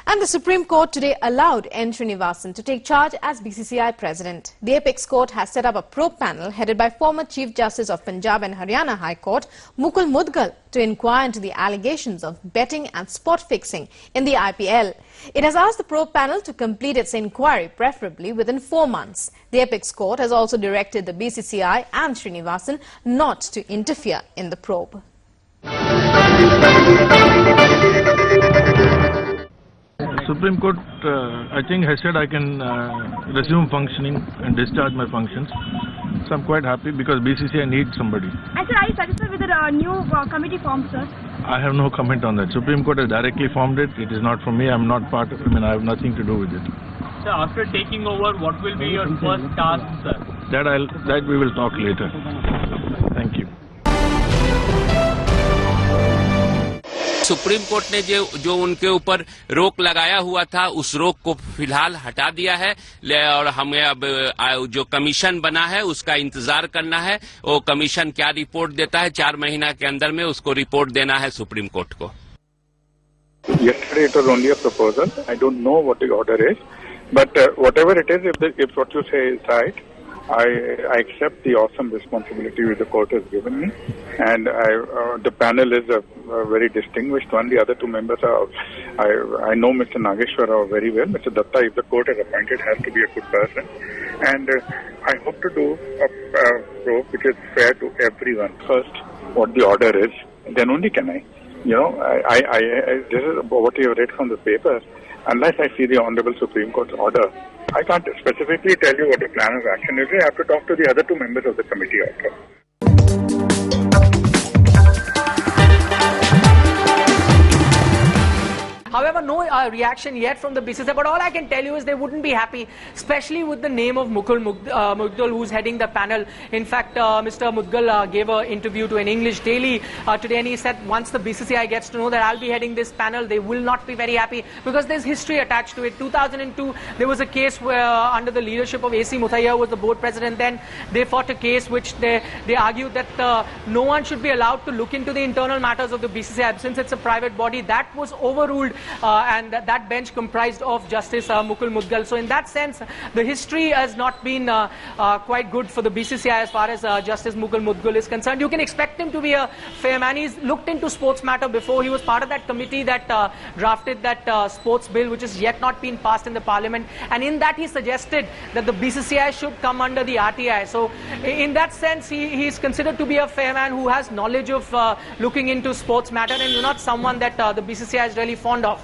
And the Supreme Court today allowed N. Srinivasan to take charge as BCCI president. The Apex Court has set up a probe panel headed by former Chief Justice of Punjab and Haryana High Court, Mukul Mudgal, to inquire into the allegations of betting and spot fixing in the IPL. It has asked the probe panel to complete its inquiry, preferably within 4 months. The Apex Court has also directed the BCCI and Srinivasan not to interfere in the probe. Supreme Court, I think, has said I can resume functioning and discharge my functions. So I'm quite happy because BCCI needs somebody. And sir, are you satisfied with the new committee formed, sir? I have no comment on that. Supreme Court has directly formed it. It is not from me. I'm not part of it and I have nothing to do with it. Sir, after taking over, what will be your first task, sir? That we will talk later. Thank you. Supreme court ने जो उनके ऊपर रोक लगाया हुआ था उस रोक को फिलहाल हटा दिया है और हमें अब जो कमीशन बना है उसका इंतजार करना है। वो कमीशन क्या रिपोर्ट देता है 4 महीना के अंदर में उसको रिपोर्ट देना है सुप्रीम कोर्ट को। Yesterday it was only a proposal. I don't know what the order is, but whatever it is, if what you say is right, I accept the awesome responsibility which the court has given me, and the panel is a very distinguished one. The other 2 members are, I know Mr. Nageshwar Rao very well. Mr. Datta, if the court has appointed, has to be a good person, and I hope to do a probe which is fair to everyone. First, what the order is, then only can I. You know, this is what you have read from the paper. Unless I see the Honorable Supreme Court's order, I can't specifically tell you what the plan of action is. I have to talk to the other 2 members of the committee also. However, no reaction yet from the BCCI, but all I can tell you is they wouldn't be happy, especially with the name of Mukul Mudgal, who's heading the panel. In fact, Mr. Mudgal gave an interview to an English daily today, and he said once the BCCI gets to know that I'll be heading this panel, they will not be very happy because there's history attached to it. 2002, there was a case where under the leadership of A.C. Muthaiya, who was the board president then, they fought a case which they argued that no one should be allowed to look into the internal matters of the BCCI since it's a private body. That was overruled. And that bench comprised of Justice Mukul Mudgal. So in that sense, the history has not been quite good for the BCCI as far as Justice Mukul Mudgal is concerned. You can expect him to be a fair man. He's looked into sports matter before. He was part of that committee that drafted that sports bill, which has yet not been passed in the parliament. And in that, he suggested that the BCCI should come under the RTI. So in that sense, he's considered to be a fair man who has knowledge of looking into sports matter and not someone that the BCCI is really fond of.